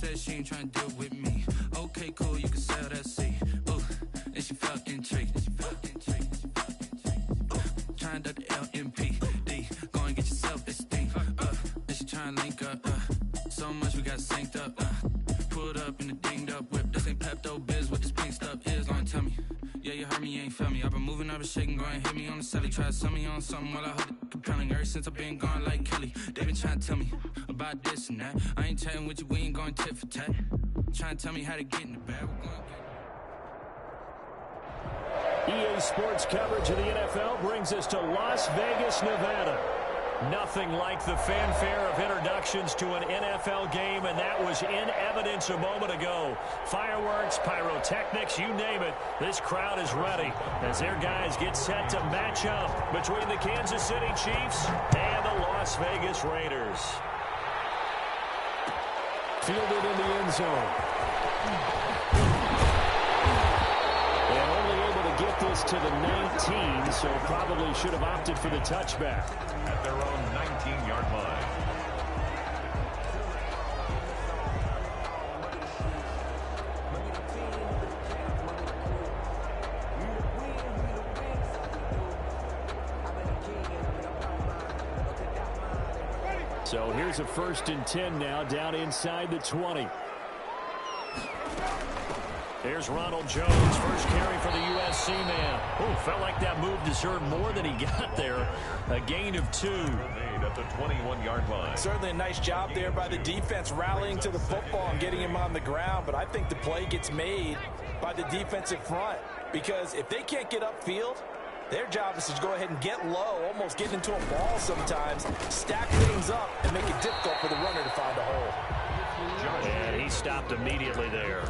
said she ain't trying to deal with me. Okay, cool, you can sell that seat. Ooh, and she fucking trick. Trying to duck the LMPD. Go and get yourself esteem. And she trying to link up. So much we got synced up. Pulled up in the dinged up whip. This ain't Pepto Biz, what this pink stuff is. Don't tell me. Yeah, you heard me, you ain't felt me. I've been moving, I've been shaking, go and hit me on the celly. Try to sell me on something while I hold it compelling. Ever since I've been gone like Kelly, they been trying to tell me about this and that. I ain't chatting with you, we ain't going tit for tat. Trying to tell me how to get in the bag. EA Sports coverage of the NFL brings us to Las Vegas, Nevada. Nothing like the fanfare of introductions to an NFL game, and that was in evidence a moment ago. Fireworks, pyrotechnics, you name it. This crowd is ready as their guys get set to match up between the Kansas City Chiefs and the Las Vegas Raiders. Fielded in the end zone. And only able to get this to the 19, so probably should have opted for the touchback. At their own 19-yard line. So here's a 1st and 10 now, down inside the 20. There's Ronald Jones, first carry for the USC man. Oh, felt like that move deserved more than he got there. A gain of 2. At the 21-yard line. Certainly a nice job there by the defense rallying to the football and getting him on the ground, but I think the play gets made by the defensive front because if they can't get upfield, their job is to go ahead and get low, almost get into a ball sometimes, stack things up, and make it difficult for the runner to find a hole. And he stopped immediately there.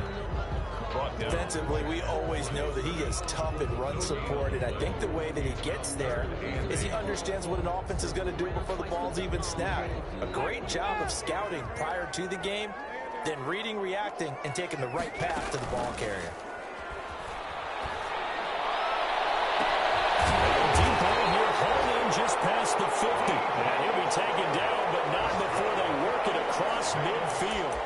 Defensively, we always know that he is tough and run support, and I think the way that he gets there is he understands what an offense is going to do before the ball's even snapped. A great job of scouting prior to the game, then reading, reacting, and taking the right path to the ball carrier. Deep ball here, hauled in just past the 50. And he'll be taken down, but not before they work it across midfield.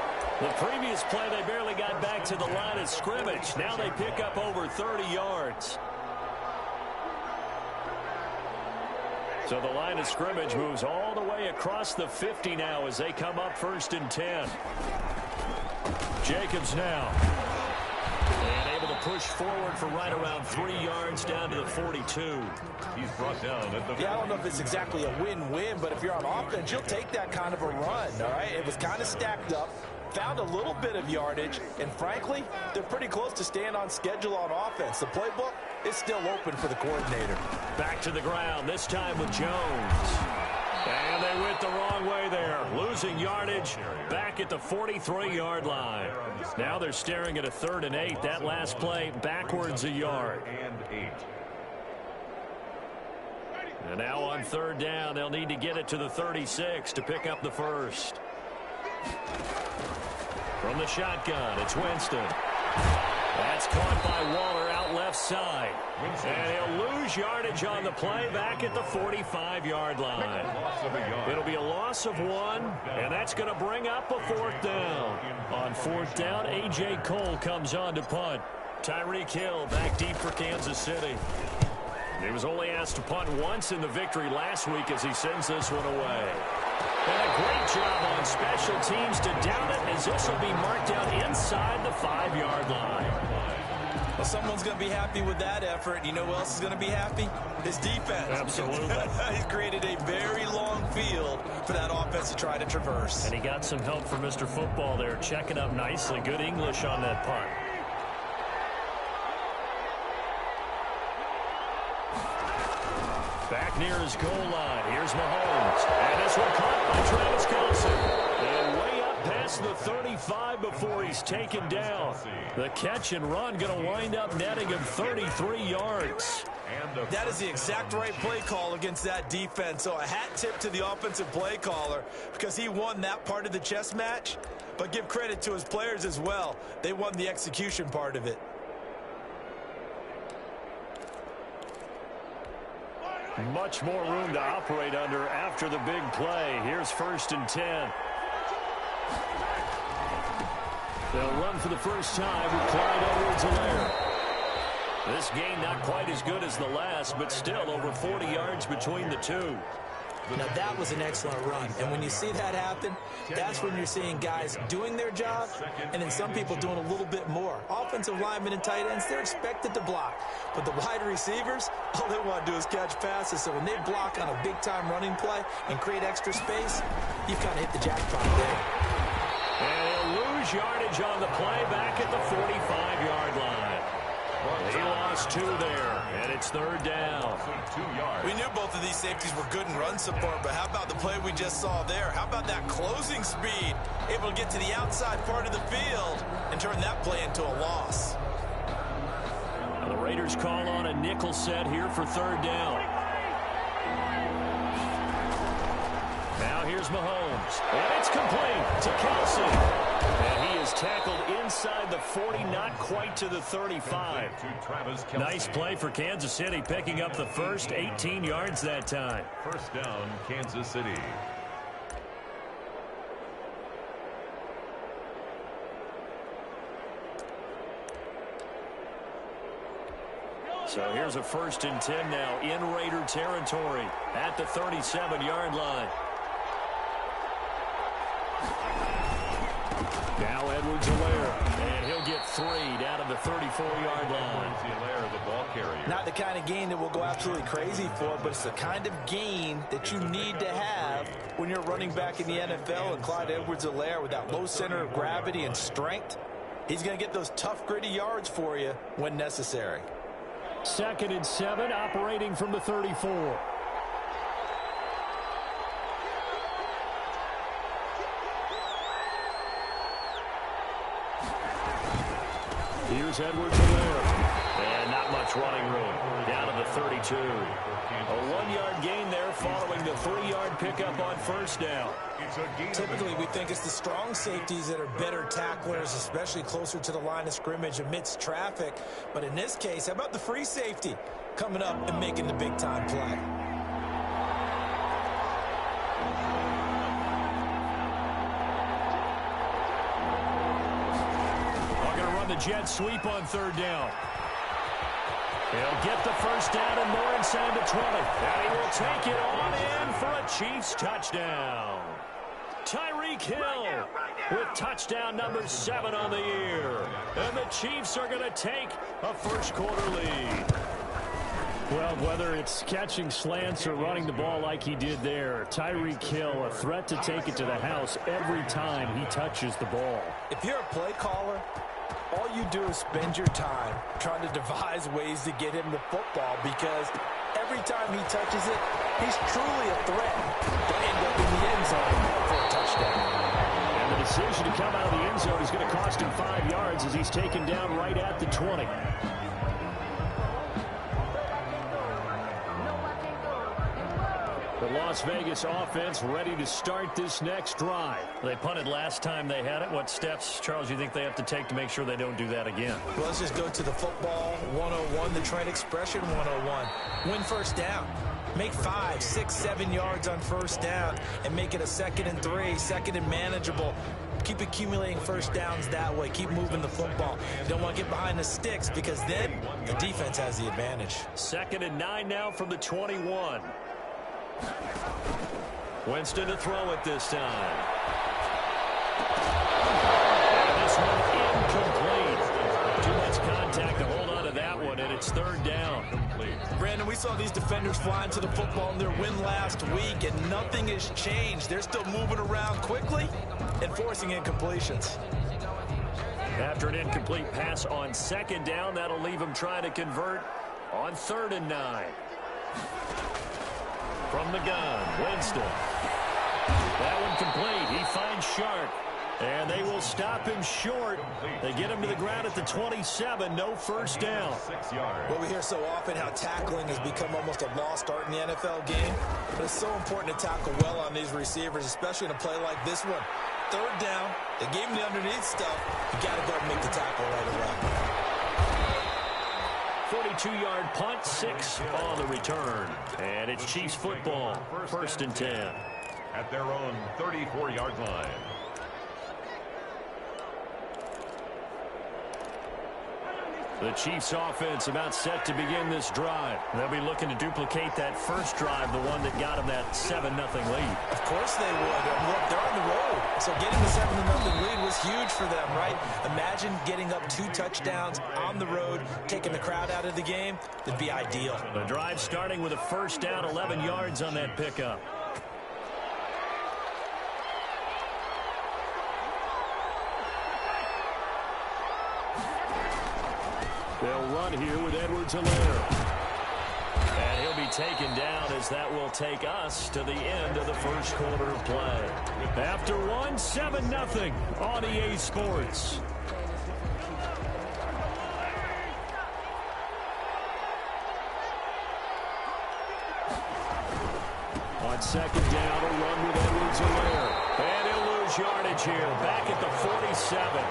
The previous play, they barely got back to the line of scrimmage. Now they pick up over 30 yards. So the line of scrimmage moves all the way across the 50 now as they come up 1st and 10. Jacobs now. And able to push forward for right around 3 yards down to the 42. He's brought down at the... Yeah, I don't know if it's exactly a win-win, but if you're on offense, you'll take that kind of a run, all right? It was kind of stacked up. Found a little bit of yardage, and frankly, they're pretty close to staying on schedule on offense. The playbook is still open for the coordinator. Back to the ground, this time with Jones. And they went the wrong way there. Losing yardage back at the 43-yard line. Now they're staring at a 3rd and 8. That last play backwards a yard. And now on 3rd down, they'll need to get it to the 36 to pick up the first. From the shotgun, it's Winston. That's caught by Waller out left side. And he'll lose yardage on the play back at the 45-yard line. It'll be a loss of 1, and that's going to bring up a 4th down. On 4th down, A.J. Cole comes on to punt. Tyreek Hill back deep for Kansas City. He was only asked to punt once in the victory last week as he sends this one away. And a great job on special teams to down it as this will be marked out inside the 5-yard line. Well, someone's going to be happy with that effort. You know who else is going to be happy? His defense. Absolutely. He's created a very long field for that offense to try to traverse. And he got some help from Mr. Football there, checking up nicely. Good English on that punt. Back near his goal line. Here's Mahomes. And this one caught by Travis Kelce. And way up past the 35 before he's taken down. The catch and run going to wind up netting him 33 yards. That is the exact right play call against that defense. So a hat tip to the offensive play caller because he won that part of the chess match. But give credit to his players as well. They won the execution part of it. Much more room to operate under after the big play. Here's 1st and 10. They'll run for the first time with Clyde Edwards-Helaire. This gain not quite as good as the last, but still over 40 yards between the two. Now, that was an excellent run. And when you see that happen, that's when you're seeing guys doing their job and then some people doing a little bit more. Offensive linemen and tight ends, they're expected to block. But the wide receivers, all they want to do is catch passes. So when they block on a big-time running play and create extra space, you've kind of hit the jackpot there. And he'll lose yardage on the play back at the 45-yard line. He lost 2 there, and it's 3rd down. 2 yards. We knew both of these safeties were good in run support, but how about the play we just saw there? How about that closing speed? Able to get to the outside part of the field and turn that play into a loss. Now the Raiders call on a nickel set here for 3rd down. Now here's Mahomes, and it's complete to Kelce. And he is tackled inside the 40, not quite to the 35. Nice play for Kansas City, picking up the first, 18 yards that time. First down, Kansas City. So here's a 1st and 10 now in Raider territory at the 37-yard line. Now Edwards-Helaire, and he'll get 3 down to the 34-yard line. Edwards-Helaire, the ball carrier. Not the kind of gain that we'll go absolutely crazy for, but it's the kind of gain that you need to have when you're running back in the NFL. And Clyde Edwards-Helaire, with that low center of gravity and strength, he's going to get those tough, gritty yards for you when necessary. 2nd and 7, operating from the 34. Here's Edwards-Helaire. And not much running room. Down to the 32. A 1-yard gain there following the 3-yard pickup on 1st down. Typically, we think it's the strong safeties that are better tacklers, especially closer to the line of scrimmage amidst traffic. But in this case, how about the free safety coming up and making the big-time play? The jet sweep on 3rd down. He'll get the first down and more inside the 20. And he will take it on in for a Chiefs touchdown. Tyreek Hill with touchdown number 7 on the year. And the Chiefs are going to take a first-quarter lead. Well, whether it's catching slants or running the ball like he did there, Tyreek Hill, a threat to take it to the house every time he touches the ball. If you're a play caller, all you do is spend your time trying to devise ways to get him the football, because every time he touches it, he's truly a threat to end up in the end zone for a touchdown. And the decision to come out of the end zone is going to cost him 5 yards as he's taken down right at the 20. The Las Vegas offense ready to start this next drive. They punted last time they had it. What steps, Charles, you think they have to take to make sure they don't do that again? Well, let's just go to the football 101, the Trent expression 101. Win first down. Make 5, 6, 7 yards on first down and make it a 2nd and 3, 2nd and manageable. Keep accumulating first downs that way. Keep moving the football. You don't want to get behind the sticks, because then the defense has the advantage. 2nd and 9 now from the 21. Winston to throw it this time. And this one incomplete. Too much contact to hold on to that one, and it's 3rd down. Brandon, we saw these defenders flying to the football in their win last week, and nothing has changed. They're still moving around quickly and forcing incompletions. After an incomplete pass on 2nd down, that'll leave them trying to convert on 3rd and 9. From the gun, Winston. That one complete. He finds Sharp. And they will stop him short. They get him to the ground at the 27. No first down. 6 yards. Well, we hear so often how tackling has become almost a lost art in the NFL game. But it's so important to tackle well on these receivers, especially in a play like this one. 3rd down. They gave him the underneath stuff. You got to go and make the tackle right away. 42-yard punt, 6 on the return. And it's Chiefs football, 1st and 10. At their own 34-yard line. The Chiefs offense about set to begin this drive. They'll be looking to duplicate that first drive, the one that got them that 7-0 lead. Of course they would. Look, they're on the road. So getting the 7-0 lead was huge for them, right? Imagine getting up 2 touchdowns on the road, taking the crowd out of the game. That'd be ideal. The drive starting with a first down, 11 yards on that pickup. They'll run here with Edwards-Helaire. And he'll be taken down as that will take us to the end of the first quarter of play. After one, 7-0 on EA Sports. On second down, a run with Edwards-Helaire. And he'll lose yardage here, back at the 47.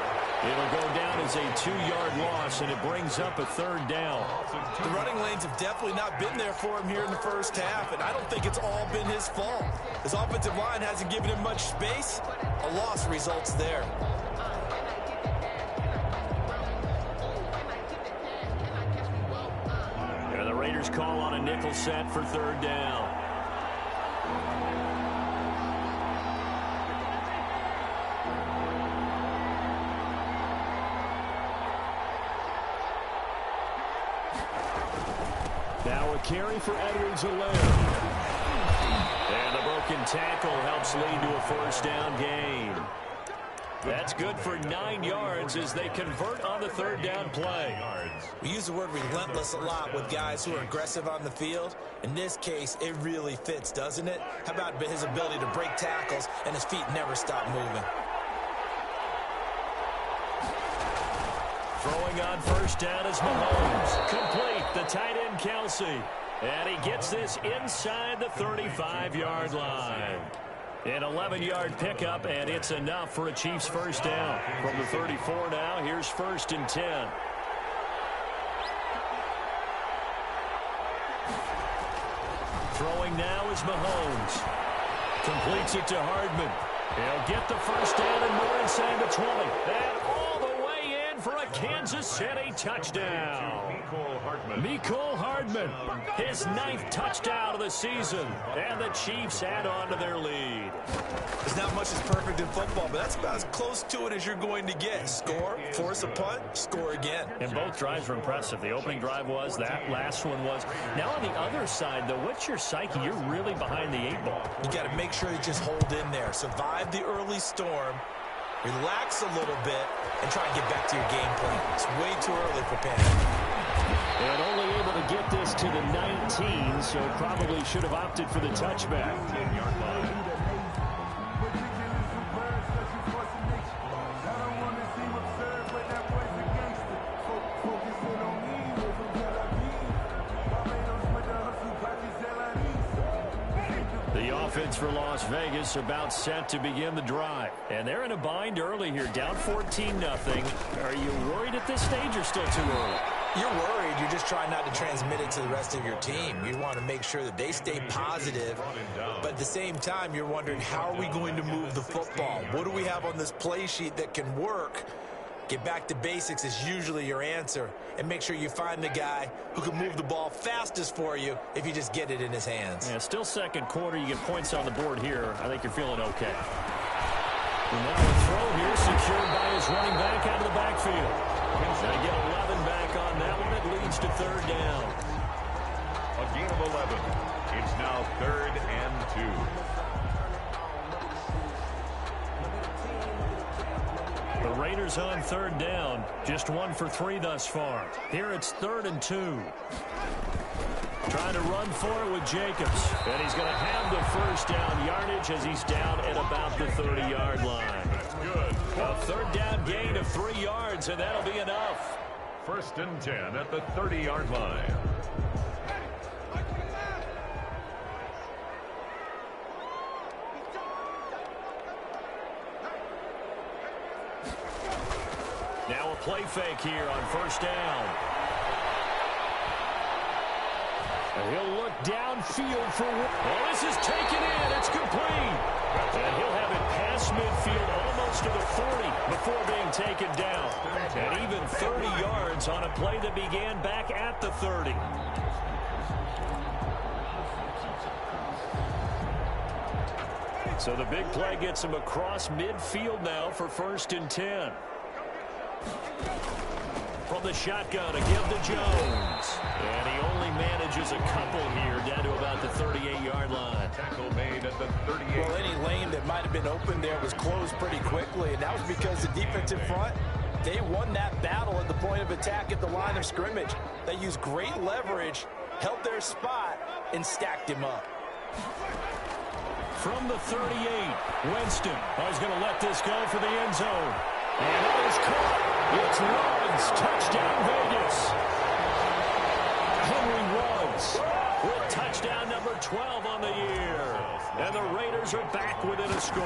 It'll go down as a 2-yard loss, and it brings up a third down. The running lanes have definitely not been there for him here in the first half, and I don't think it's all been his fault. His offensive line hasn't given him much space. A loss results there. And the Raiders call on a nickel set for third down. Now a carry for Edwards-Helaire. And the broken tackle helps lead to a first down gain. That's good for 9 yards as they convert on the third down play. We use the word relentless a lot with guys who are aggressive on the field. In this case, it really fits, doesn't it? How about his ability to break tackles and his feet never stop moving? Throwing on first down is Mahomes. Complete, the tight end Kelsey. And he gets this inside the 35-yard line. An 11-yard pickup, and it's enough for a Chiefs first down. From the 34 now, here's 1st and 10. Throwing now is Mahomes. Completes it to Hardman. He'll get the first down and more inside the 20. And all the way in for a Kansas City touchdown. Mecole Hardman, his 9th touchdown of the season. And the Chiefs add on to their lead. There's not much that's perfect in football, but that's about as close to it as you're going to get. Score, force a punt, score again. And both drives were impressive. The opening drive was, that last one was. Now on the other side, though, what's your psyche? You're really behind the 8 ball. You got to make sure you just hold in there. Survive the early storm, relax a little bit, and try and get back to your game plan. It's way too early for panic. And only able to get this to the 19, so probably should have opted for the touchback. 10-yard line. The offense for Las Vegas about set to begin the drive. And they're in a bind early here, down 14-0. Are you worried at this stage or still too early? You're worried. You're just trying not to transmit it to the rest of your team. You want to make sure that they stay positive. But at the same time, you're wondering, how are we going to move the football? What do we have on this play sheet that can work? Get back to basics is usually your answer. And make sure you find the guy who can move the ball fastest for you if you just get it in his hands. Yeah, still second quarter. You get points on the board here. I think you're feeling okay. And now a throw here secured by his running back out of the backfield. They get 11 back on that one. It leads to third down. A gain of 11. It's now 3rd and 2. The Raiders on third down. Just 1 for 3 thus far. Here it's 3rd and 2. Trying to run for it with Jacobs. And he's going to have the first down yardage as he's down at about the 30-yard line. That's good. A third down gain of 3 yards, and that'll be enough. 1st and 10 at the 30-yard line. Now a play fake here on first down. And he'll look downfield for... Well, this is taken in. It's complete. And he'll have it past midfield, almost goes to the 40 before being taken down. And even 30 yards on a play that began back at the 30. So the big play gets him across midfield now for 1st and 10. From the shotgun, a give to Jones. And he only manages a couple here down to about the 38-yard line. Tackle made at the 38. Well, any lane that might have been open there was closed pretty quickly, and that was because the defensive front, they won that battle at the point of attack at the line of scrimmage. They used great leverage, held their spot, and stacked him up. From the 38, Winston is going to let this go for the end zone. And it is caught. It's Ruggs. Touchdown, Vegas. Henry Ruggs with touchdown number 12 on the year. And the Raiders are back within a score.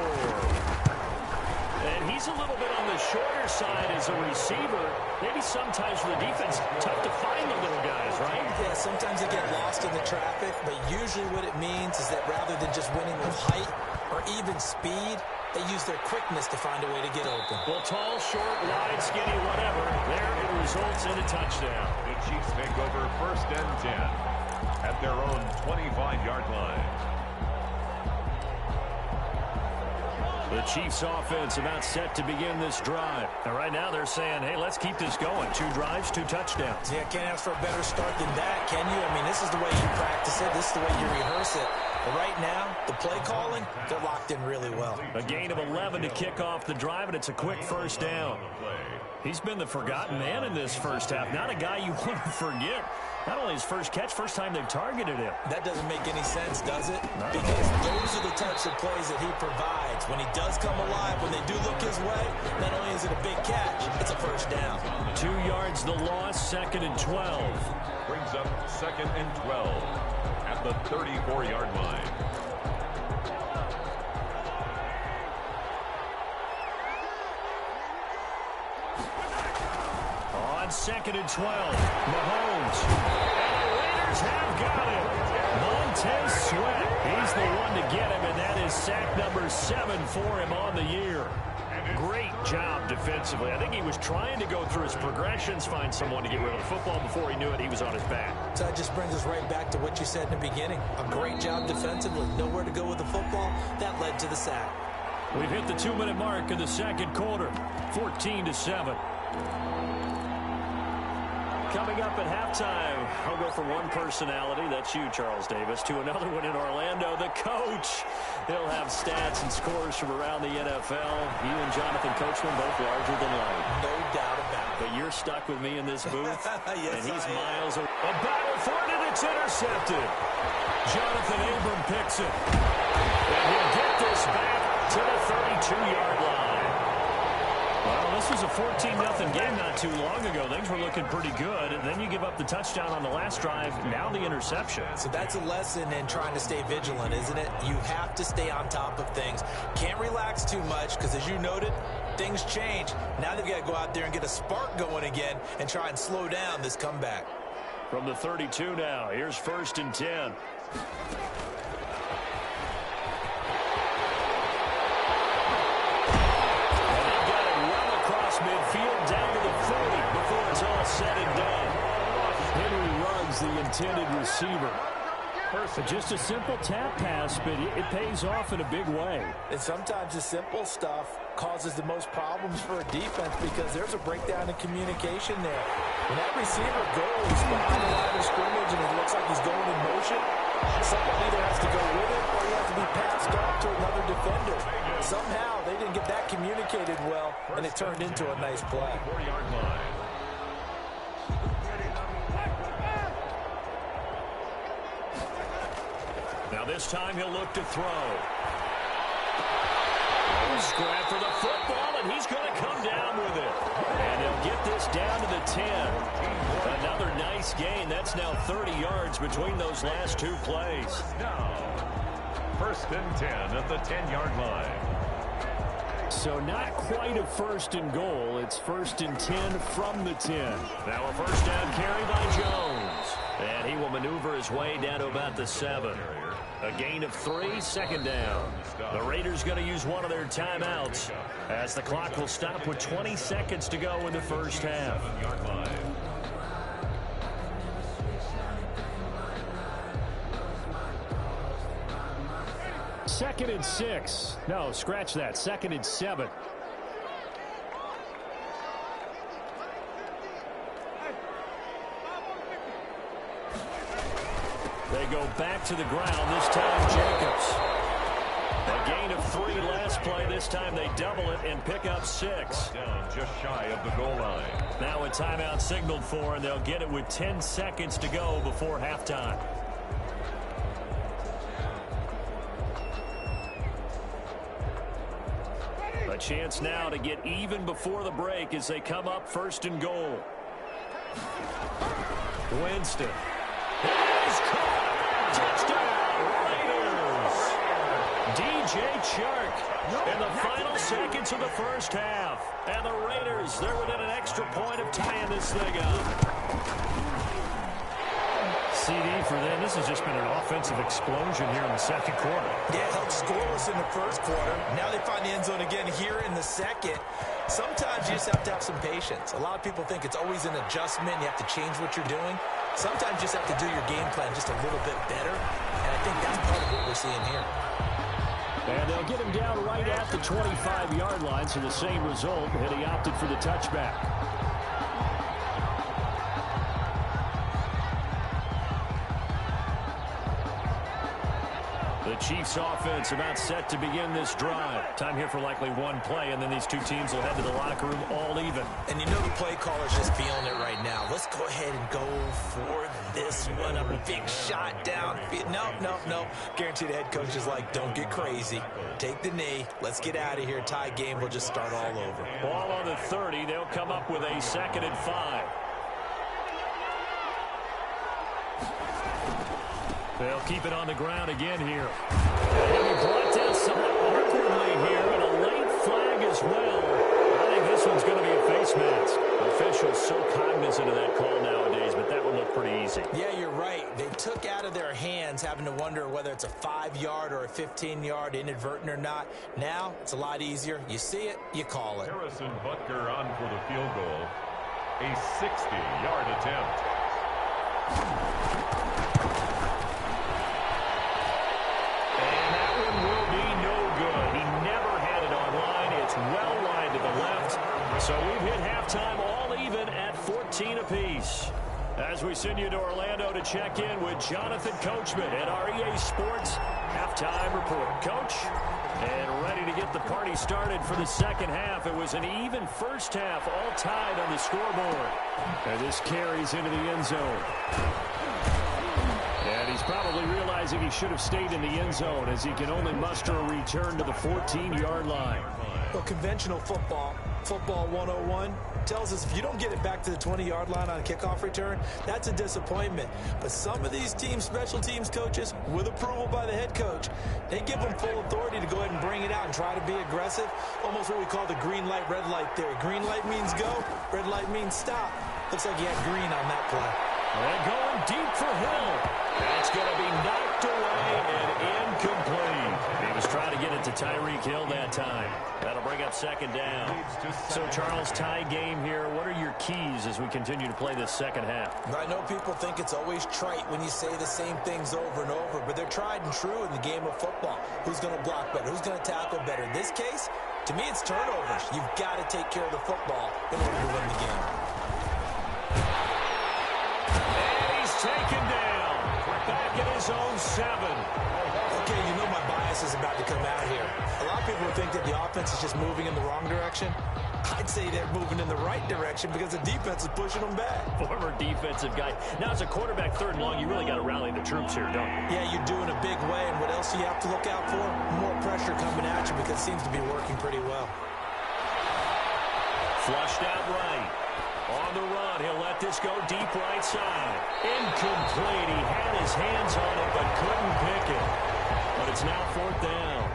And he's a little bit on the shorter side as a receiver. Maybe sometimes for the defense, tough to find the little guys, right? Yeah, sometimes they get lost in the traffic, but usually what it means is that rather than just winning with height or even speed, they use their quickness to find a way to get open. Well, tall, short, wide, skinny, whatever. There it results in a touchdown. The Chiefs take over 1st and 10 at their own 25-yard line. The Chiefs offense about set to begin this drive. And right now they're saying, hey, let's keep this going. 2 drives, 2 touchdowns. Yeah, can't ask for a better start than that, can you? I mean, this is the way you practice it. This is the way you rehearse it. But right now, the play calling, they're locked in really well. A gain of 11 to kick off the drive, and it's a quick 1st down. He's been the forgotten man in this first half. Not a guy you want to forget. Not only his first catch, first time they've targeted him. That doesn't make any sense, does it? Because those are the types of plays that he provides. When he does come alive, when they do look his way, not only is it a big catch, it's a 1st down. 2 yards the loss, 2nd and 12. Brings up 2nd and 12 at the 34-yard line. On 2nd and 12, Mahomes. And the Raiders have got him. Montez Sweat. He's the one to get him, and that is sack number 7 for him on the year. Great job defensively. I think he was trying to go through his progressions, find someone to get rid of the football. Before he knew it, he was on his back. So that just brings us right back to what you said in the beginning. A great job defensively. Nowhere to go with the football. That led to the sack. We've hit the 2-minute mark in the 2nd quarter. 14-7. Coming up at halftime, I'll go from one personality, that's you, Charles Davis, to another one in Orlando, the coach. He'll have stats and scores from around the NFL. You and Jonathan Coachman both larger than life. No doubt about it. But you're stuck with me in this booth, yes, and he's I am. miles away. A battle for it, and it's intercepted. Jonathan Abram picks it. And he'll get this back to the 32-yard line. Well, this was a 14-0 game not too long ago. Things were looking pretty good. And then you give up the touchdown on the last drive. Now the interception. So that's a lesson in trying to stay vigilant, isn't it? You have to stay on top of things. Can't relax too much because, as you noted, things change. Now they've got to go out there and get a spark going again and try and slow down this comeback. From the 32 now, here's 1st and 10. Midfield down to the 40 before it's all said and done. Henry Ruggs, the intended receiver. Just a simple tap pass, but it pays off in a big way. And sometimes the simple stuff causes the most problems for a defense because there's a breakdown in communication there. When that receiver goes behind the line of scrimmage and it looks like he's going in motion, someone either has to go with it or he has to be passed off to another defender. Somehow they didn't get that communicated well, and it turned into a nice play. 4-yard line. Now this time he'll look to throw. Grab for the football, and he's going to come down with it. And he'll get this down to the 10. Another nice gain. That's now 30 yards between those last 2 plays. Now, 1st and 10 at the 10-yard line. So not quite a 1st and goal. It's 1st and 10 from the 10. Now a 1st down carry by Jones. And he will maneuver his way down to about the 7. A gain of 3, second down. The Raiders going to use one of their timeouts as the clock will stop with 20 seconds to go in the first half. Second and 6. No, scratch that. Second and 7. They go back to the ground, this time Jacobs. A gain of 3 last play. This time they double it and pick up 6. Down just shy of the goal line. Now a timeout signaled for, and they'll get it with 10 seconds to go before halftime. A chance now to get even before the break as they come up first and goal. Winston. He's caught. Touchdown, Raiders. DJ Chark in the final seconds of the first half. And the Raiders, they're within an extra point of tying this thing up. CD for them. This has just been an offensive explosion here in the second quarter. Yeah, held scoreless in the first quarter. Now they find the end zone again here in the second. Sometimes you just have to have some patience. A lot of people think it's always an adjustment. You have to change what you're doing. Sometimes you just have to do your game plan just a little bit better. And I think that's part of what we're seeing here. And they'll get him down right at the 25-yard line, so the same result, and he opted for the touchback. The Chiefs offense about set to begin this drive. Time here for likely one play, and then these two teams will head to the locker room all even. And you know the play caller's just feeling it right now. Let's go ahead and go for this one. A big shot down. No. Guarantee the head coach is like, don't get crazy. Take the knee. Let's get out of here. Tie game. We'll just start all over. Ball on the 30. They'll come up with a 2nd and 5. They'll keep it on the ground again here. And he brought down somewhat awkwardly here, and a late flag as well. I think this one's going to be a face mask. Officials so cognizant of that call nowadays, but that would look pretty easy. Yeah, you're right. They took out of their hands having to wonder whether it's a 5-yard or a 15-yard inadvertent or not. Now, it's a lot easier. You see it, you call it. Harrison Butker on for the field goal. A 60-yard attempt. Well wide to the left. So we've hit halftime all even at 14 apiece. As we send you to Orlando to check in with Jonathan Coachman at our EA Sports Halftime Report. Coach, and ready to get the party started for the second half. It was an even first half, all tied on the scoreboard. And this carries into the end zone. And he's probably realizing he should have stayed in the end zone as he can only muster a return to the 14-yard line. Well, conventional football 101, tells us if you don't get it back to the 20-yard line on a kickoff return, that's a disappointment. But some of these teams, special teams coaches, with approval by the head coach, they give them full authority to go ahead and bring it out and try to be aggressive. Almost what we call the green light, red light theory. Green light means go, red light means stop. Looks like he had green on that play. And going deep for Hill. That's going to be knocked away and incomplete. He was trying to get it to Tyreek Hill that time. That'll bring up second down. So, Charles, tie game here. What are your keys as we continue to play this second half? I know people think it's always trite when you say the same things over and over, but they're tried and true in the game of football. Who's going to block better? Who's going to tackle better? In this case, to me, it's turnovers. You've got to take care of the football in order to win the game. Taken down. Back at his own 7. Okay, you know my bias is about to come out here. A lot of people think that the offense is just moving in the wrong direction. I'd say they're moving in the right direction because the defense is pushing them back. Former defensive guy. Now, as a quarterback, 3rd and long, you really got to rally the troops here, don't you? Yeah, you're doing a big way, and what else do you have to look out for? More pressure coming at you because it seems to be working pretty well. Flushed out right. On the run, he'll let this go deep right side. Incomplete. He had his hands on it, but couldn't pick it. But it's now 4th down.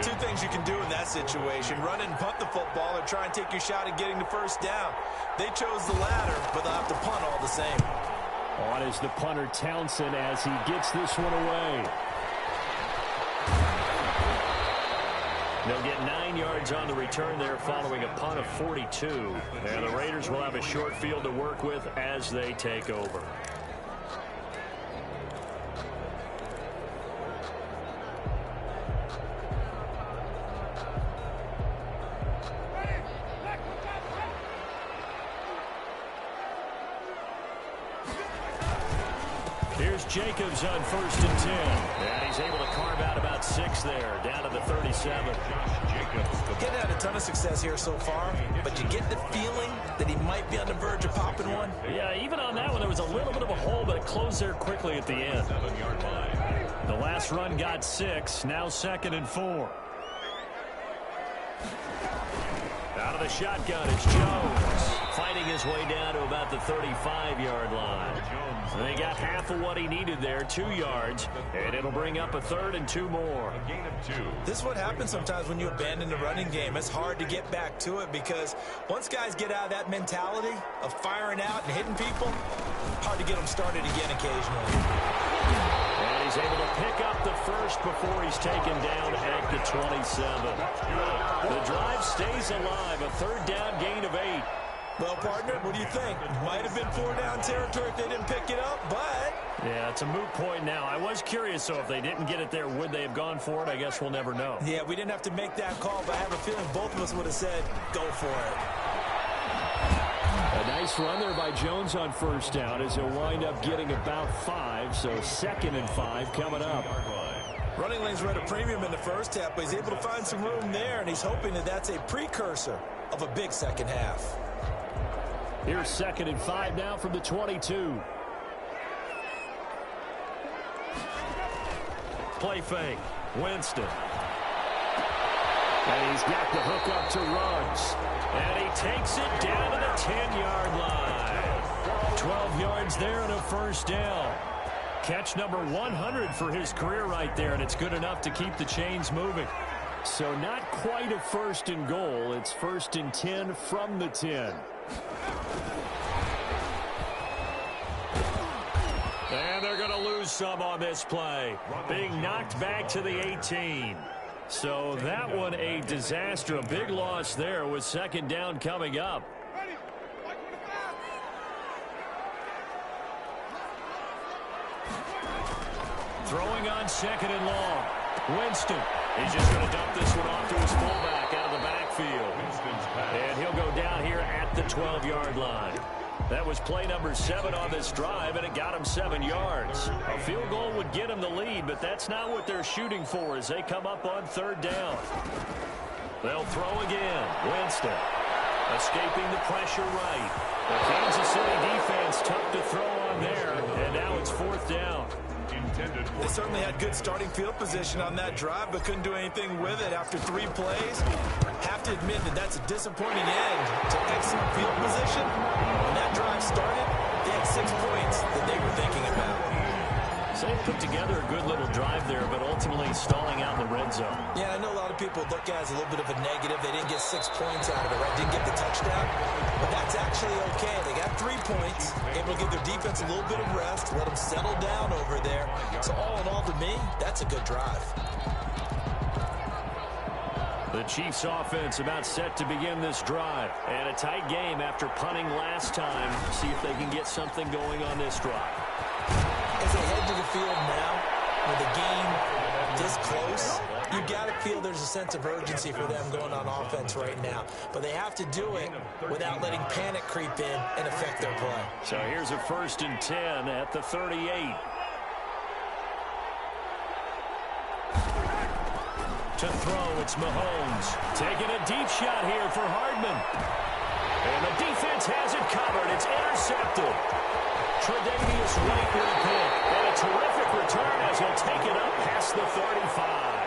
Two things you can do in that situation. Run and punt the football or try and take your shot at getting the first down. They chose the latter, but they'll have to punt all the same. On is the punter Townsend as he gets this one away. They'll get 9 yards on the return there following a punt of 42. And the Raiders will have a short field to work with as they take over. Here's Jacobs on 1st and 10. And he's able to carve out about 6 there, down to the 37. Getting had a ton of success here so far, but you get the feeling that he might be on the verge of popping one. Yeah, even on that one, there was a little bit of a hole, but it closed there quickly at the end. The last run got 6, now 2nd and 4. Out of the shotgun, it's Jones. Fighting his way down to about the 35-yard line. They got half of what he needed there, 2 yards, and it'll bring up a 3rd and 2 more. A gain of 2. This is what happens sometimes when you abandon the running game. It's hard to get back to it because once guys get out of that mentality of firing out and hitting people, hard to get them started again occasionally. And he's able to pick up the first before he's taken down at the 27. The drive stays alive, a 3rd down gain of 8. Well, partner, what do you think? Might have been 4-down territory if they didn't pick it up, but... Yeah, it's a moot point now. I was curious, so if they didn't get it there, would they have gone for it? I guess we'll never know. Yeah, we didn't have to make that call, but I have a feeling both of us would have said, go for it. A nice run there by Jones on 1st down as he'll wind up getting about 5, so 2nd and 5 coming up. Running lanes were at a premium in the first half, but he's able to find some room there, and he's hoping that that's a precursor of a big second half. Here's 2nd and 5 now from the 22. Play fake. Winston. And he's got the hook up to Ruggs. And he takes it down to the 10-yard line. 12 yards there and a 1st down. Catch number 100 for his career right there, and it's good enough to keep the chains moving. So not quite a 1st and goal. It's 1st and 10 from the 10. And they're going to lose some on this play. Being knocked back to the 18. So that one a disaster. A big loss there with 2nd down coming up. Throwing on 2nd and long. Winston. He's just going to dump this one off to his fullback out of the backfield. And he'll go down here at the 12-yard line. That was play number 7 on this drive, and it got him 7 yards. A field goal would get him the lead, but that's not what they're shooting for as they come up on 3rd down. They'll throw again. Winston escaping the pressure right. The Kansas City defense tough to throw on there, and now it's 4th down. They certainly had good starting field position on that drive, but couldn't do anything with it after 3 plays. Have to admit that that's a disappointing end to excellent field position. When that drive started, they had 6 points that they were thinking about. So they put together a good little drive there, but ultimately stalling out in the red zone. Yeah, I know a lot of people look at it as a little bit of a negative. They didn't get 6 points out of it, right? Didn't get the touchdown. But that's actually okay. They got 3 points, able to give their defense a little bit of rest, let them settle down over there. So all in all, to me, that's a good drive. The Chiefs offense about set to begin this drive. And a tight game after punting last time. See if they can get something going on this drive. As they head to the field now, with the game this close, you got to feel there's a sense of urgency for them going on offense right now. But they have to do it without letting panic creep in and affect their play. So here's a 1st and 10 at the 38. To throw, it's Mahomes. Taking a deep shot here for Hardman. And the defense has it covered. It's intercepted. Tre'Davious White with a pick. And a terrific return as he'll take it up past the 35.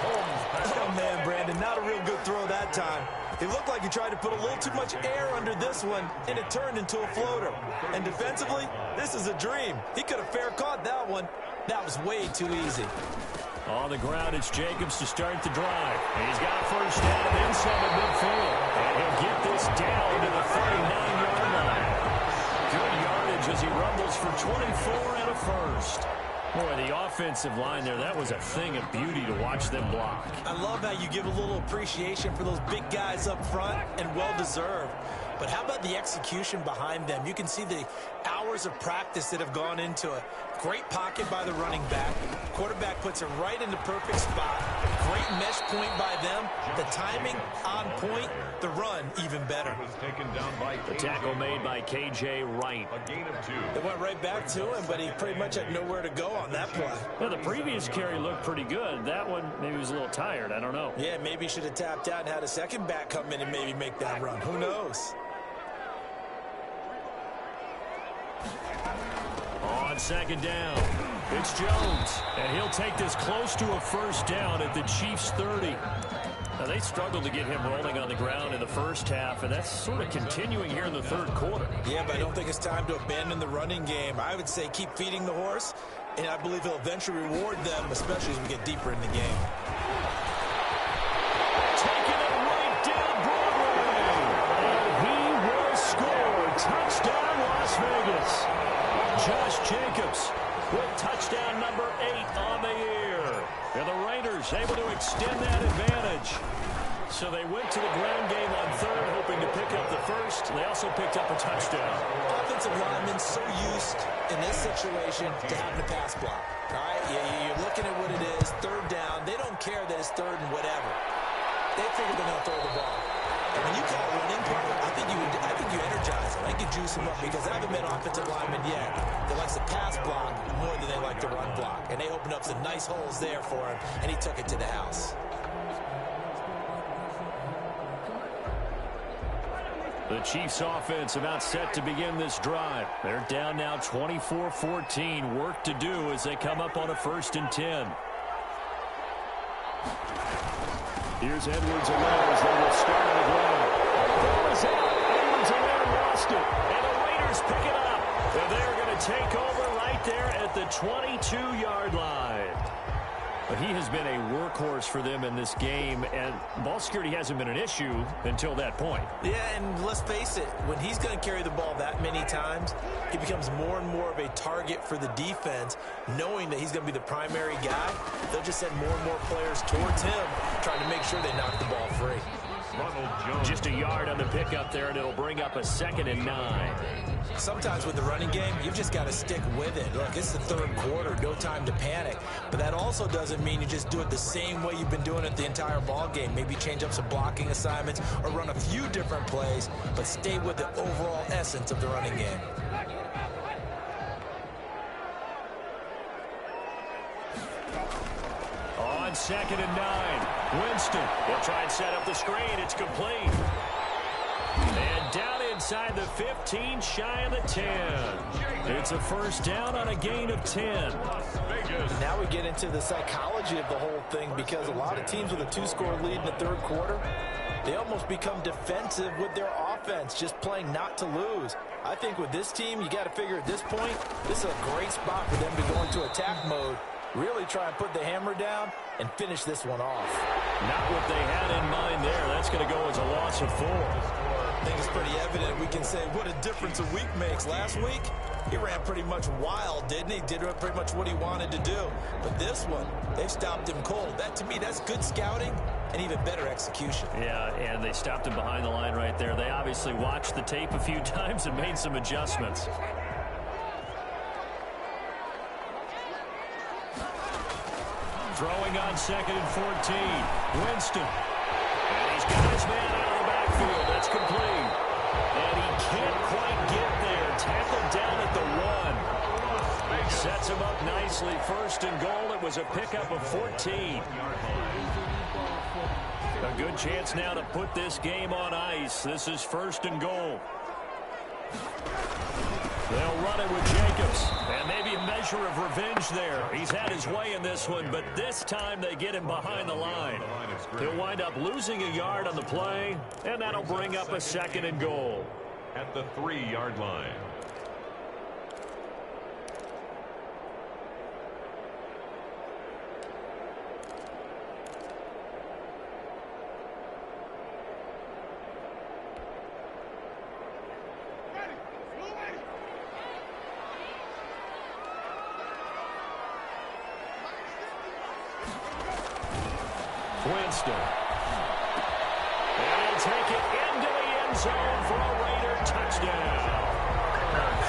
Oh, man, Brandon, not a real good throw that time. It looked like he tried to put a little too much air under this one, and it turned into a floater. And defensively, this is a dream. He could have fair caught that one. That was way too easy. On the ground, it's Jacobs to start the drive. And he's got a 1st down and then some at midfield. And he'll get this down to the 39-yard line. Good yardage as he rumbles for 24 and a first. Boy, the offensive line there, that was a thing of beauty to watch them block. I love how you give a little appreciation for those big guys up front, and well-deserved. But how about the execution behind them? You can see the hours of practice that have gone into it. Great pocket by the running back. Quarterback puts it right in the perfect spot. Great mesh point by them. The timing on point. The run even better. Was taken down by The tackle made by K.J. Wright. a gain of 2. It went right back to him, but he pretty much had nowhere to go on that play. Well, the previous carry looked pretty good. That one, maybe he was a little tired. I don't know. Yeah, maybe he should have tapped out and had a second back come in and maybe make that run. Who knows? On second down, it's Jones, and he'll take this close to a first down at the Chiefs' 30. Now, they struggled to get him rolling on the ground in the first half, and that's sort of continuing here in the third quarter. Yeah, but I don't think it's time to abandon the running game. I would say keep feeding the horse, and I believe he'll eventually reward them, especially as we get deeper in the game. Taking it right down Broadway, and he will score. Touchdown, Las Vegas. Josh Jacobs with touchdown number 8 on the year. And the Raiders able to extend that advantage. So they went to the ground game on third, hoping to pick up the first. They also picked up a touchdown. Offensive linemen so used in this situation to having a pass block. All right, you're looking at what it is, third down. They don't care that it's third and whatever. They figure they're going to throw the ball. And when you call running, I think you energize them. I think you juice them up because I haven't been offensive lineman yet that likes to pass block more than they like to run block. And they opened up some nice holes there for him, and he took it to the house. The Chiefs offense about set to begin this drive. They're down now 24-14. Work to do as they come up on a 1st and 10. Here's Edwards-Helaire as they will start on the ground. Ball is out. Edwards-Helaire lost it. And the Raiders pick it up. And they're going to take over right there at the 22-yard line. But he has been a workhorse for them in this game, and ball security hasn't been an issue until that point. Yeah, and let's face it, when he's going to carry the ball that many times, he becomes more and more of a target for the defense, knowing that he's going to be the primary guy. They'll just send more and more players towards him, trying to make sure they knock the ball free. Ronald Jones. Just a yard on the pickup there, and it'll bring up a 2nd and 9. Sometimes with the running game, you've just got to stick with it. Look, it's the third quarter, no time to panic. But that also doesn't mean you just do it the same way you've been doing it the entire ball game. Maybe change up some blocking assignments or run a few different plays, but stay with the overall essence of the running game. On 2nd and 9, Winston. He'll try and set up the screen. It's complete. And down inside the 15, shy of the 10. It's a first down on a gain of 10. Now we get into the psychology of the whole thing, because a lot of teams with a 2-score lead in the third quarter, they almost become defensive with their offense, just playing not to lose. I think with this team, you got to figure at this point, this is a great spot for them to go into attack mode, really try and put the hammer down and finish this one off. Not what they had in mind there. That's going to go as a loss of 4. I think it's pretty evident. We can say what a difference a week makes. Last week, he ran pretty much wild, didn't he? Did pretty much what he wanted to do. But this one, they've stopped him cold. That, to me, that's good scouting and even better execution. Yeah, and they stopped him behind the line right there. They obviously watched the tape a few times and made some adjustments. Throwing on 2nd and 14. Winston. And he's got his man out of the backfield. That's complete. And he can't quite get there. Tackled down at the 1. Sets him up nicely. 1st and goal. It was a pickup of 14. A good chance now to put this game on ice. This is 1st and goal. They'll run it with Jacobs, and maybe a measure of revenge there. He's had his way in this one, but this time they get him behind the line. He'll wind up losing a yard on the play, and that'll bring up a 2nd and goal. At the 3-yard line. Winston. And he'll take it into the end zone for a Raider touchdown.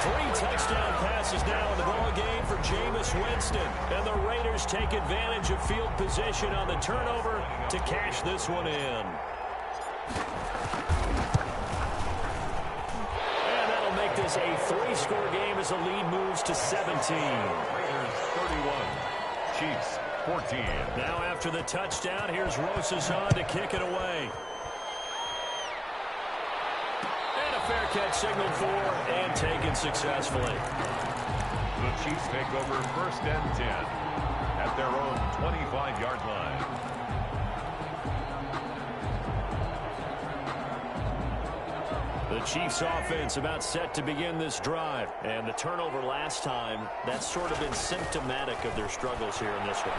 3 touchdown passes now in the ball game for Jameis Winston. And the Raiders take advantage of field position on the turnover to cash this one in. And that'll make this a 3-score game as the lead moves to 17. Raiders 31, Chiefs 14. Now after the touchdown, here's Rosazon to kick it away. And a fair catch signaled for and taken successfully. The Chiefs take over 1st and 10 at their own 25-yard line. The Chiefs offense about set to begin this drive. And the turnover last time, that's sort of been symptomatic of their struggles here in this one.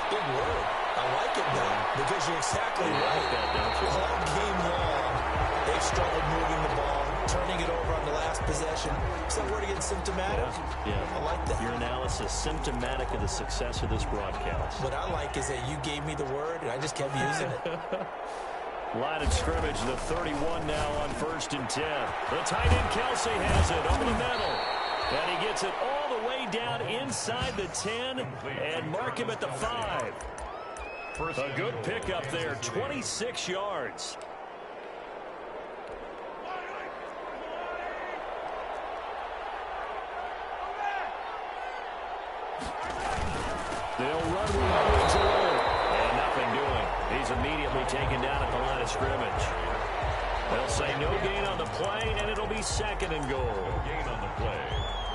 Good word. I like it, though, because you're exactly right. Like that, don't you? All game long, they've struggled moving the ball, turning it over on the last possession. So word again, symptomatic. Yeah. I like that. Your analysis, symptomatic of the success of this broadcast. What I like is that you gave me the word, and I just kept using it. Line of scrimmage, the 31 now on 1st and 10. The tight end Kelce has it over the middle. And he gets it all the way down inside the 10 and mark him at the 5. A good pickup there, 26 yards. They'll run with Edwards away. And nothing doing. He's immediately taken down at the line of scrimmage. They'll say no gain on the play, and it'll be 2nd and goal. No gain on the play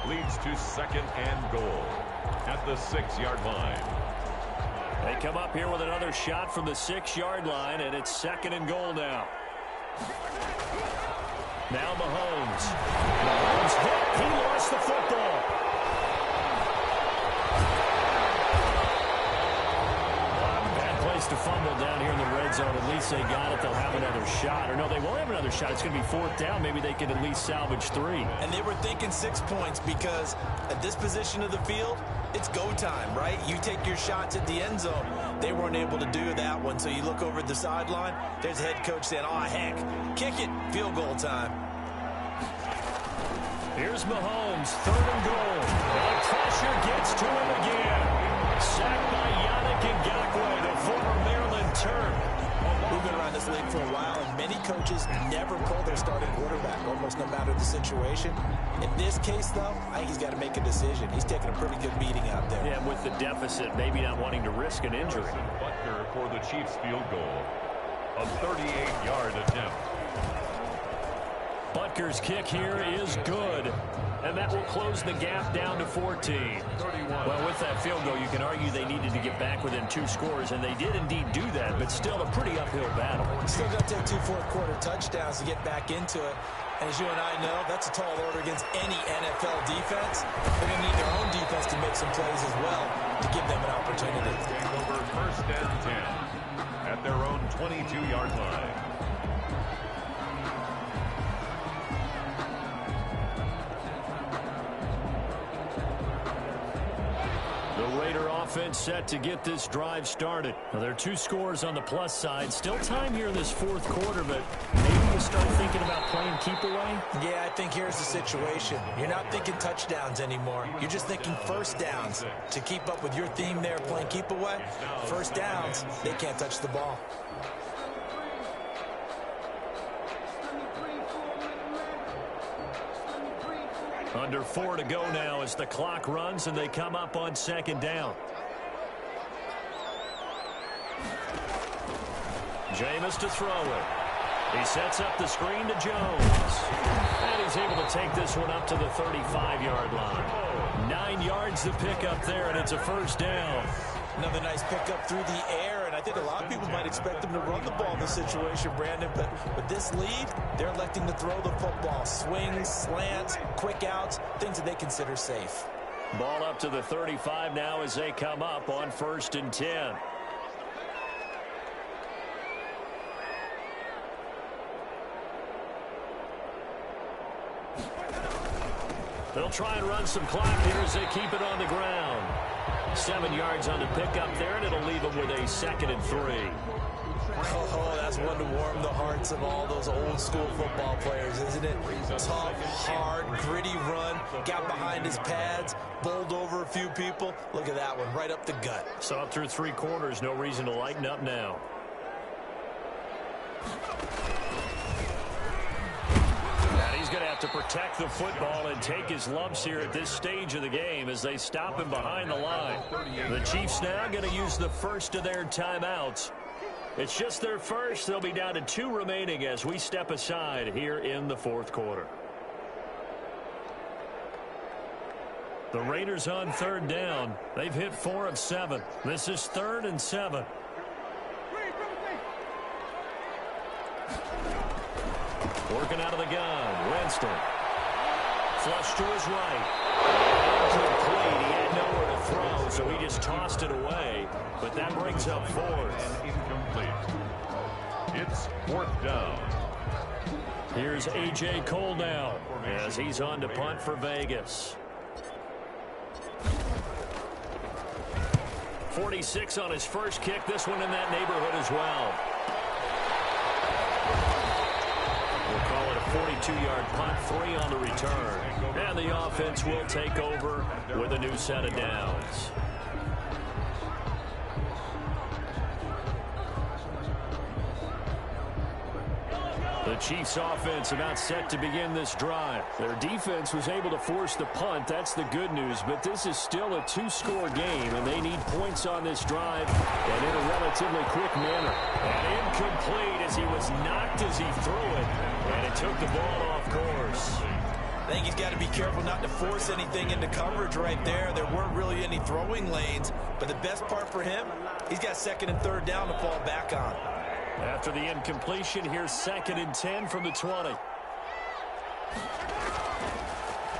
leads to 2nd and goal at the 6-yard line. They come up here with another shot from the 6-yard line, and it's 2nd and goal now. Now Mahomes. Mahomes hit. He lost the football. Bad place to fumble down here in the red zone. At least they got it. They'll have another shot. Or no, they won't have another shot. It's going to be 4th down. Maybe they can at least salvage 3. And they were thinking 6 points because at this position of the field, it's go time, right? You take your shots at the end zone. They weren't able to do that one, so you look over at the sideline. There's the head coach saying, oh, heck, kick it, field goal time. Here's Mahomes, 3rd and goal. And pressure gets to him again. Sacked by Yannick Ngakoue, the former Maryland Terp. We've been around this league for a while, and many coaches never pull their starting quarterback, almost no matter the situation. In this case, though, I think he's got to make a decision. He's taking a pretty good beating out there. Yeah, with the deficit, maybe not wanting to risk an injury. Butker for the Chiefs field goal. A 38-yard attempt. Butker's kick here is good. And that will close the gap down to 14. 31. Well, with that field goal, you can argue they needed to get back within 2 scores, and they did indeed do that, but still a pretty uphill battle. Still got to take 2 fourth-quarter touchdowns to get back into it. And as you and I know, that's a tall order against any NFL defense. They're going to need their own defense to make some plays as well to give them an opportunity. Take over 1st and 10 at their own 22-yard line. The Raider offense set to get this drive started. Now, there are 2 scores on the plus side. Still time here in this 4th quarter, but maybe you start thinking about playing keep away? Yeah, I think here's the situation. You're not thinking touchdowns anymore. You're just thinking 1st downs. To keep up with your theme there, playing keep away, 1st downs, they can't touch the ball. Under 4 to go now as the clock runs and they come up on 2nd down. Jameis to throw it. He sets up the screen to Jones. And he's able to take this one up to the 35-yard line. 9 yards to pick up there, and it's a 1st down. Another nice pickup through the air, and I think a lot of people might expect them to run the ball in this situation, Brandon, but with this lead, they're electing to throw the football. Swings, slants, quick outs, things that they consider safe. Ball up to the 35 now as they come up on 1st and 10. They'll try and run some clock here as they keep it on the ground. 7 yards on the pickup there, and it'll leave them with a 2nd and 3. Oh, that's one to warm the hearts of all those old school football players, isn't it? Tough, hard, gritty run, got behind his pads, bowled over a few people. Look at that one, right up the gut. So up through 3 quarters, no reason to lighten up now. And he's going to have to protect the football and take his lumps here at this stage of the game as they stop him behind the line. The Chiefs now going to use the first of their timeouts. It's just their first. They'll be down to 2 remaining as we step aside here in the 4th quarter. The Raiders on 3rd down. They've hit 4 of 7. This is 3rd and 7. Working out of the gun. Winston. Flush to his right. Incomplete. He had nowhere to throw, so he just tossed it away. But that brings up 4th. Incomplete. It's 4th down. Here's A.J. Cole now as he's on to punt for Vegas. 46 on his first kick. This one in that neighborhood as well. We'll call it a 42-yard punt, 3 on the return. And the offense will take over with a new set of downs. The Chiefs offense about set to begin this drive. Their defense was able to force the punt. That's the good news. But this is still a 2-score game, and they need points on this drive and in a relatively quick manner. And incomplete as he was knocked as he threw it. And it took the ball off course. I think he's got to be careful not to force anything into coverage right there. There weren't really any throwing lanes. But the best part for him, he's got 2nd and 3rd down to fall back on. After the incompletion, here's 2nd and 10 from the 20.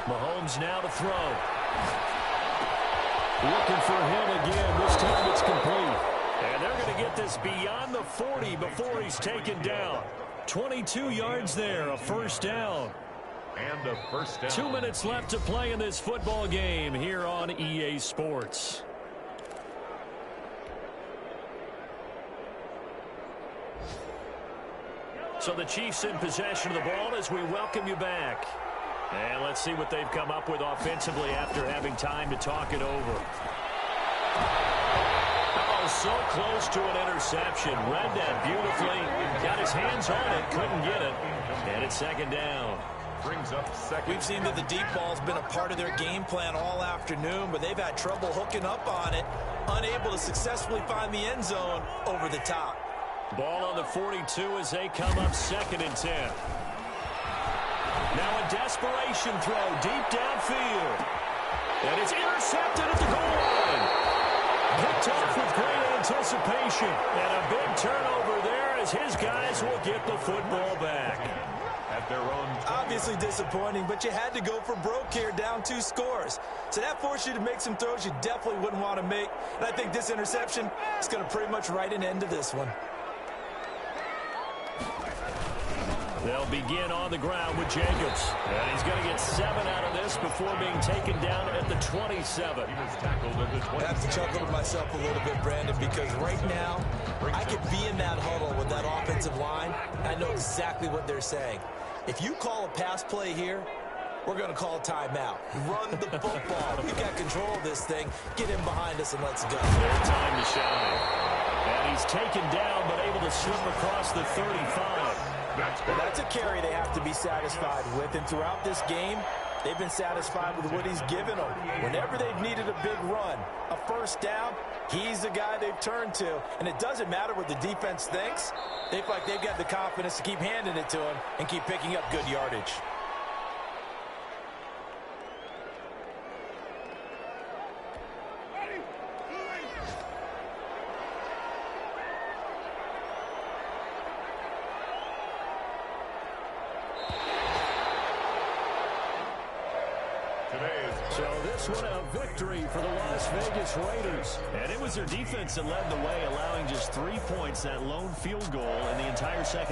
Mahomes now to throw. Looking for him again. This time it's complete. And they're going to get this beyond the 40 before he's taken down. 22 yards there, a 1st down. And a 1st down. 2 minutes left to play in this football game here on EA Sports. So the Chiefs in possession of the ball as we welcome you back. And let's see what they've come up with offensively after having time to talk it over. Oh, so close to an interception. Read that beautifully. Got his hands on it, couldn't get it. And it's 2nd down. Brings up 2nd. We've seen that the deep ball's been a part of their game plan all afternoon, but they've had trouble hooking up on it, unable to successfully find the end zone over the top. Ball on the 42 as they come up 2nd and 10. Now a desperation throw deep downfield. And it's intercepted at the goal line. Picked off with great anticipation. And a big turnover there as his guys will get the football back. At their own. Obviously disappointing, but you had to go for broke here, down 2 scores. So that forced you to make some throws you definitely wouldn't want to make. And I think this interception is going to pretty much write an end to this one. They'll begin on the ground with Jacobs. And he's going to get 7 out of this before being taken down at the 27. He was tackled at the 27. I have to chuckle to myself a little bit, Brandon, because right now I could be in that huddle with that offensive line. I know exactly what they're saying. If you call a pass play here, we're going to call a timeout. Run the football. We've got control of this thing. Get him behind us and let's go. Their time to shine. And he's taken down but able to slip across the 35. That's a carry they have to be satisfied with. And throughout this game, they've been satisfied with what he's given them. Whenever they've needed a big run, a 1st down, he's the guy they've turned to. And it doesn't matter what the defense thinks. They feel like they've got the confidence to keep handing it to him and keep picking up good yardage. So this one a victory for the Las Vegas Raiders. And it was their defense that led the way, allowing just 3 points, that lone field goal in the entire second.